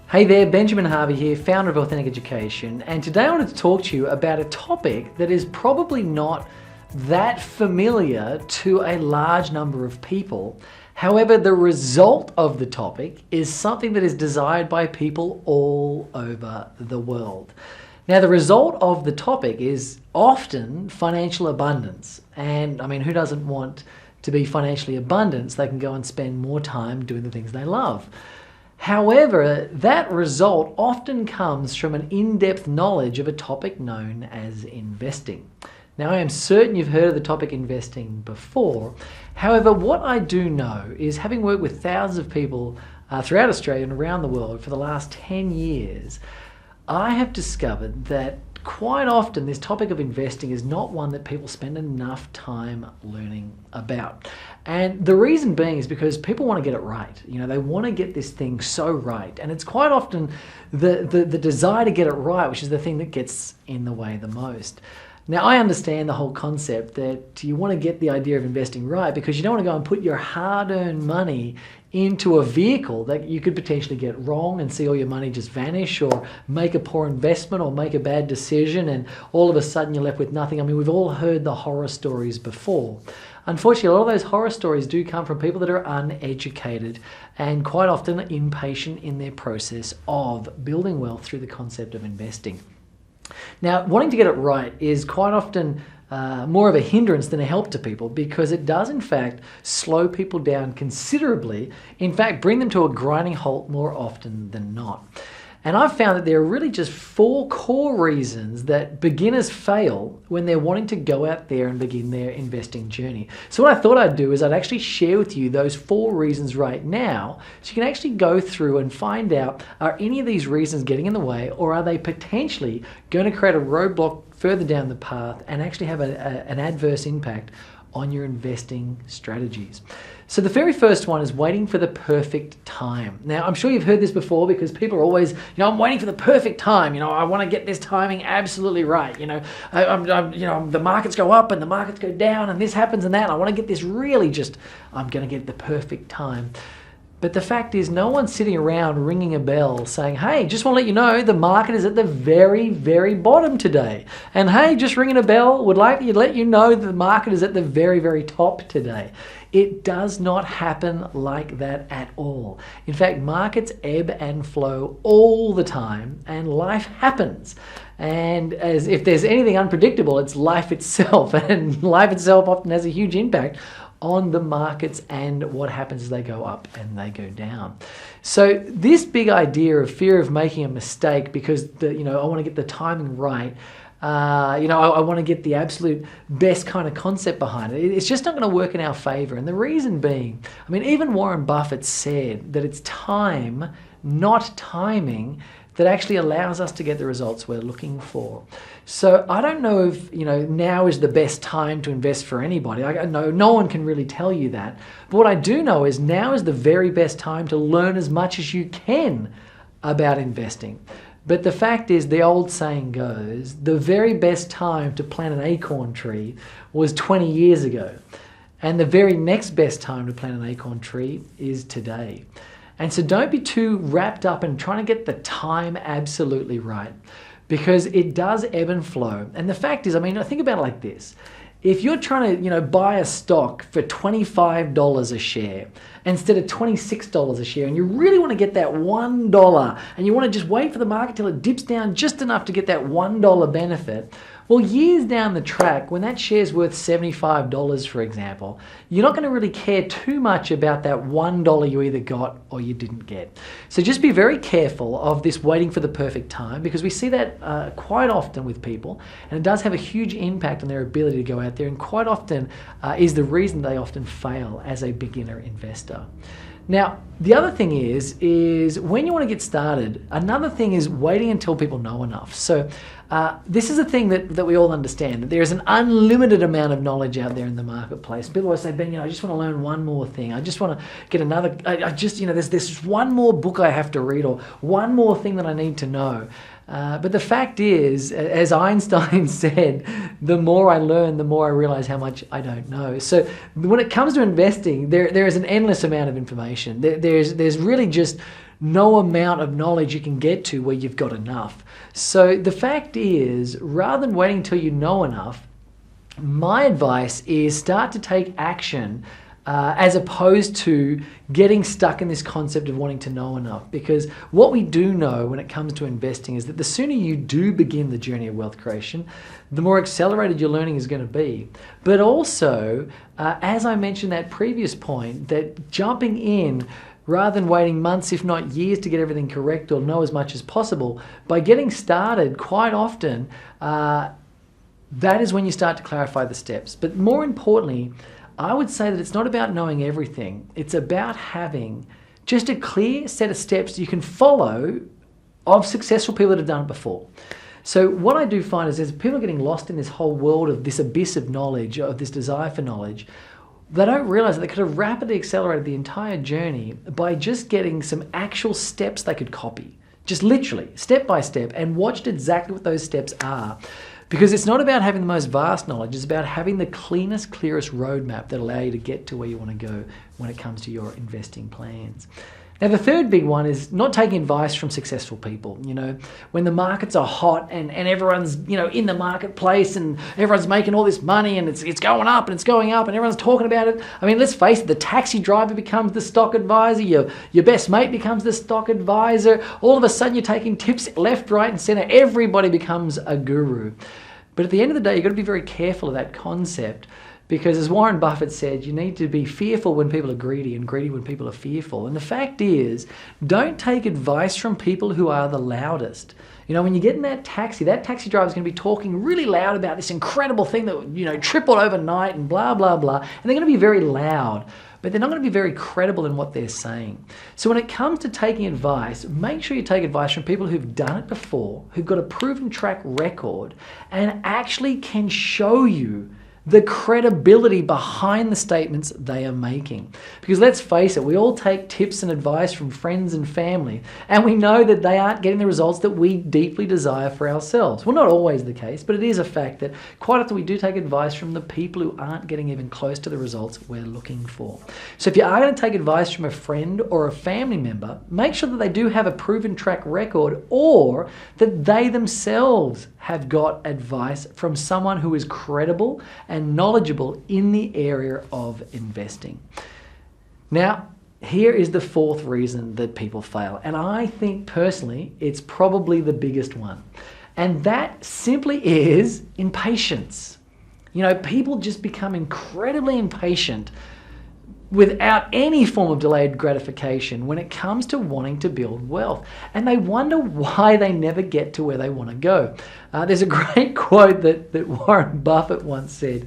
Hey there, Benjamin Harvey here, founder of Authentic Education, and today I wanted to talk to you about a topic that is probably not that familiar to a large number of people. However, the result of the topic is something that is desired by people all over the world. Now, the result of the topic is often financial abundance, and I mean, who doesn't want to be financially abundant so they can go and spend more time doing the things they love? However, that result often comes from an in-depth knowledge of a topic known as investing. Now, I am certain you've heard of the topic investing before. However, what I do know is, having worked with thousands of people throughout Australia and around the world for the last 10 years, I have discovered that quite often this topic of investing is not one that people spend enough time learning about. And the reason being is because people want to get it right. You know, they want to get this thing so right. And it's quite often the desire to get it right, which is the thing that gets in the way the most. Now, I understand the whole concept that you want to get the idea of investing right because you don't want to go and put your hard-earned money into a vehicle that you could potentially get wrong and see all your money just vanish, or make a poor investment or make a bad decision and all of a sudden you're left with nothing. I mean, we've all heard the horror stories before. Unfortunately, a lot of those horror stories do come from people that are uneducated and quite often impatient in their process of building wealth through the concept of investing. Now, wanting to get it right is quite often more of a hindrance than a help to people, because it does in fact slow people down considerably, in fact bring them to a grinding halt more often than not. And I've found that there are really just 4 core reasons that beginners fail when they're wanting to go out there and begin their investing journey. So what I thought I'd do is I'd actually share with you those 4 reasons right now, so you can actually go through and find out, are any of these reasons getting in the way, or are they potentially going to create a roadblock further down the path and actually have an adverse impact on your investing strategies. So the very first one is waiting for the perfect time. Now, I'm sure you've heard this before, because people are always, I'm waiting for the perfect time. I want to get this timing absolutely right. The markets go up and the markets go down and this happens and that. And I want to get this really I'm going to get the perfect time. But the fact is, no one's sitting around ringing a bell saying, hey, just want to let you know the market is at the very, very bottom today. And hey, just ringing a bell would like to let you know that the market is at the very, very top today. It does not happen like that at all. In fact, markets ebb and flow all the time, and life happens. And as if there's anything unpredictable, it's life itself. And life itself often has a huge impact on the markets and what happens as they go up and they go down. So this big idea of fear of making a mistake because I want to get the timing right, I want to get the absolute best kind of concept behind it, it's just not going to work in our favor. And the reason being, even Warren Buffett said that it's time, not timing, that actually allows us to get the results we're looking for. So I don't know if now is the best time to invest for anybody. I know no one can really tell you that. But what I do know is now is the very best time to learn as much as you can about investing. But the fact is, the old saying goes, the very best time to plant an acorn tree was 20 years ago. And the very next best time to plant an acorn tree is today. And so don't be too wrapped up in trying to get the time absolutely right, because it does ebb and flow. And the fact is, think about it like this. If you're trying to, buy a stock for $25 a share instead of $26 a share, and you really want to get that $1, and you want to just wait for the market till it dips down just enough to get that $1 benefit, well, years down the track, when that share's worth $75, for example, you're not going to really care too much about that $1 you either got or you didn't get. So just be very careful of this waiting for the perfect time, because we see that quite often with people, and it does have a huge impact on their ability to go out there, and quite often is the reason they often fail as a beginner investor. Now, the other thing is when you want to get started, another thing is waiting until people know enough. So this is a thing that we all understand, that there is an unlimited amount of knowledge out there in the marketplace. People always say, Ben, I just want to learn one more thing. I just want to get another, there's this one more book I have to read, or one more thing that I need to know. But the fact is, as Einstein said, the more I learn, the more I realize how much I don't know. So when it comes to investing, there is an endless amount of information. There's really just no amount of knowledge you can get to where you've got enough. So the fact is, rather than waiting until you know enough, my advice is start to take action as opposed to getting stuck in this concept of wanting to know enough. Because what we do know when it comes to investing is that the sooner you do begin the journey of wealth creation, the more accelerated your learning is going to be. But also, as I mentioned that previous point, that jumping in rather than waiting months, if not years, to get everything correct or know as much as possible, by getting started quite often, that is when you start to clarify the steps. But more importantly, I would say that it's not about knowing everything. It's about having just a clear set of steps you can follow of successful people that have done it before. So what I do find is, as people are getting lost in this whole world of this abyss of knowledge, of this desire for knowledge, they don't realize that they could have rapidly accelerated the entire journey by just getting some actual steps they could copy. Just literally, step by step, and watched exactly what those steps are. Because it's not about having the most vast knowledge, it's about having the cleanest, clearest roadmap that allow you to get to where you want to go when it comes to your investing plans. Now, the third big one is not taking advice from successful people. You know, when the markets are hot and everyone's, you know, in the marketplace and everyone's making all this money and it's going up and it's going up and everyone's talking about it. I mean, let's face it, the taxi driver becomes the stock advisor, your best mate becomes the stock advisor. All of a sudden you're taking tips left, right and center. Everybody becomes a guru. But at the end of the day, you've got to be very careful of that concept. Because as Warren Buffett said, you need to be fearful when people are greedy and greedy when people are fearful. And the fact is, don't take advice from people who are the loudest. You know, when you get in that taxi driver is going to be talking really loud about this incredible thing that, you know, tripled overnight and blah, blah, blah. And they're going to be very loud, but they're not going to be very credible in what they're saying. So when it comes to taking advice, make sure you take advice from people who've done it before, who've got a proven track record, and actually can show you the credibility behind the statements they are making. Because let's face it, we all take tips and advice from friends and family, and we know that they aren't getting the results that we deeply desire for ourselves. Well, not always the case, but it is a fact that quite often we do take advice from the people who aren't getting even close to the results we're looking for. So if you are going to take advice from a friend or a family member, make sure that they do have a proven track record, or that they themselves have got advice from someone who is credible and knowledgeable in the area of investing. Now, here is the fourth reason that people fail. And I think personally, it's probably the biggest one. And that simply is impatience. You know, people just become incredibly impatient without any form of delayed gratification when it comes to wanting to build wealth. And they wonder why they never get to where they want to go. There's a great quote that Warren Buffett once said.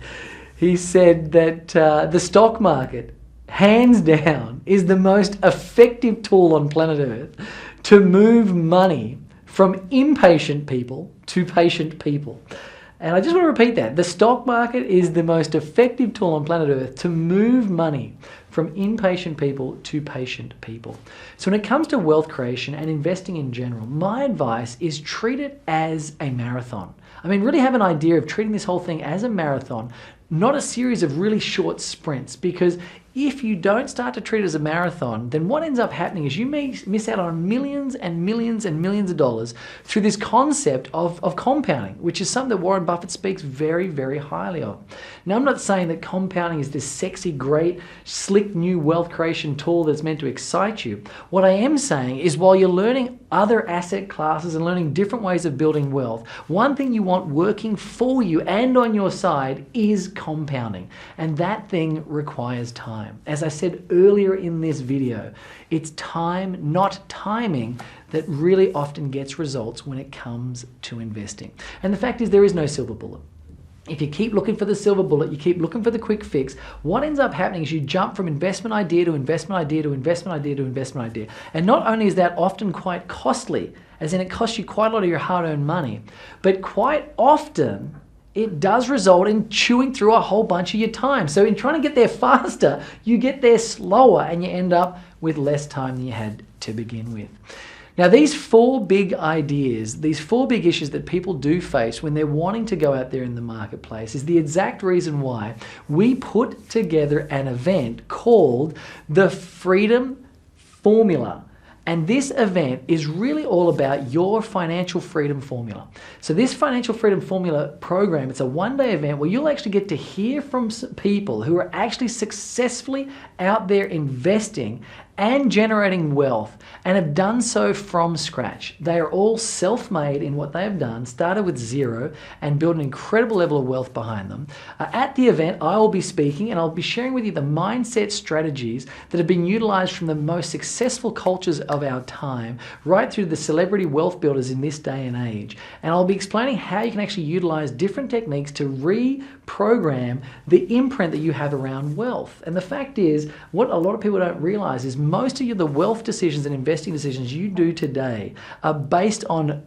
He said that the stock market, hands down, is the most effective tool on planet Earth to move money from impatient people to patient people. And I just want to repeat that. The stock market is the most effective tool on planet Earth to move money from impatient people to patient people. So when it comes to wealth creation and investing in general, my advice is treat it as a marathon. I mean, really have an idea of treating this whole thing as a marathon, not a series of really short sprints. Because if you don't start to treat it as a marathon, then what ends up happening is you may miss out on millions and millions and millions of dollars through this concept of compounding, which is something that Warren Buffett speaks very, very highly of. Now, I'm not saying that compounding is this sexy, great, slick new wealth creation tool that's meant to excite you. What I am saying is, while you're learning other asset classes and learning different ways of building wealth, one thing you want working for you and on your side is compounding. And that thing requires time. As I said earlier in this video, it's time, not timing, that really often gets results when it comes to investing. And the fact is, there is no silver bullet. If you keep looking for the silver bullet, you keep looking for the quick fix, what ends up happening is you jump from investment idea to investment idea to investment idea to investment idea. And not only is that often quite costly, as in it costs you quite a lot of your hard-earned money, but quite often it does result in chewing through a whole bunch of your time. So in trying to get there faster, you get there slower and you end up with less time than you had to begin with. Now, these four big ideas, these four big issues that people do face when they're wanting to go out there in the marketplace is the exact reason why we put together an event called the Freedom Formula. And this event is really all about your financial freedom formula. So this financial freedom formula program, it's a one-day event where you'll actually get to hear from people who are actually successfully out there investing and generating wealth and have done so from scratch. They are all self-made in what they have done, started with zero and built an incredible level of wealth behind them. At the event, I will be speaking and I'll be sharing with you the mindset strategies that have been utilized from the most successful cultures of our time, right through the celebrity wealth builders in this day and age. And I'll be explaining how you can actually utilize different techniques to reprogram the imprint that you have around wealth. And the fact is, what a lot of people don't realize is most of the wealth decisions and investing decisions you do today are based on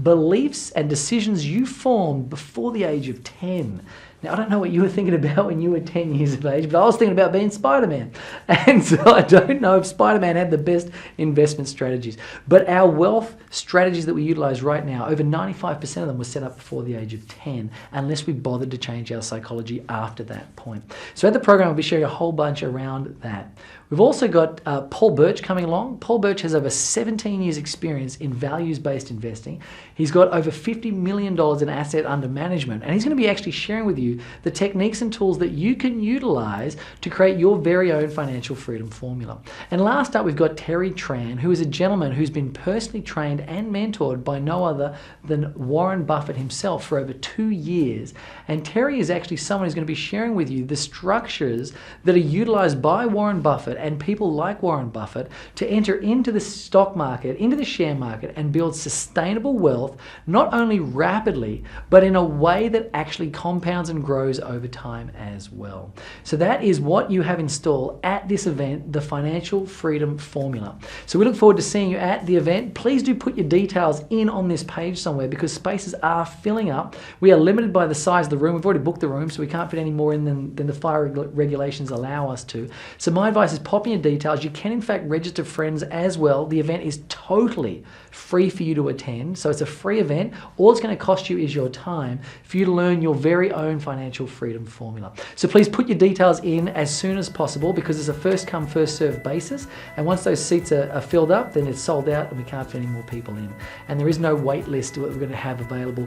beliefs and decisions you formed before the age of 10. Now, I don't know what you were thinking about when you were 10 years of age, but I was thinking about being Spider-Man. And so I don't know if Spider-Man had the best investment strategies. But our wealth strategies that we utilize right now, over 95% of them were set up before the age of 10, unless we bothered to change our psychology after that point. So at the program, I'll be sharing a whole bunch around that. We've also got Paul Birch coming along. Paul Birch has over 17 years experience in values-based investing. He's got over $50 million in asset under management, and he's going to be actually sharing with you the techniques and tools that you can utilize to create your very own financial freedom formula. And last up, we've got Terry Tran, who is a gentleman who's been personally trained and mentored by no other than Warren Buffett himself for over 2 years. And Terry is actually someone who's going to be sharing with you the structures that are utilized by Warren Buffett and people like Warren Buffett to enter into the stock market, into the share market, and build sustainable wealth, not only rapidly, but in a way that actually compounds and grows over time as well. So that is what you have installed at this event, the Financial Freedom Formula. So we look forward to seeing you at the event. Please do put your details in on this page somewhere because spaces are filling up. We are limited by the size of the room. We've already booked the room, so we can't fit any more in than the fire regulations allow us to. So my advice is pop in your details. You can in fact register friends as well. The event is totally free for you to attend. So it's a free event. All it's going to cost you is your time for you to learn your very own financial freedom formula. So please put your details in as soon as possible because it's a first come, first served basis. And once those seats are filled up, then it's sold out and we can't fit any more people in. And there is no wait list that we're going to have available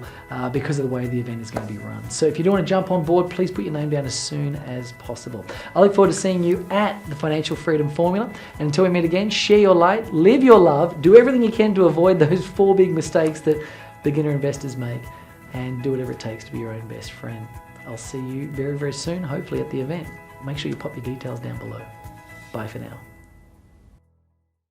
because of the way the event is going to be run. So if you do want to jump on board, please put your name down as soon as possible. I look forward to seeing you at the Financial Freedom Formula. And until we meet again, share your light, live your love, do everything you can to avoid those 4 big mistakes that beginner investors make, and do whatever it takes to be your own best friend. I'll see you very, very soon, hopefully at the event. Make sure you pop your details down below. Bye for now.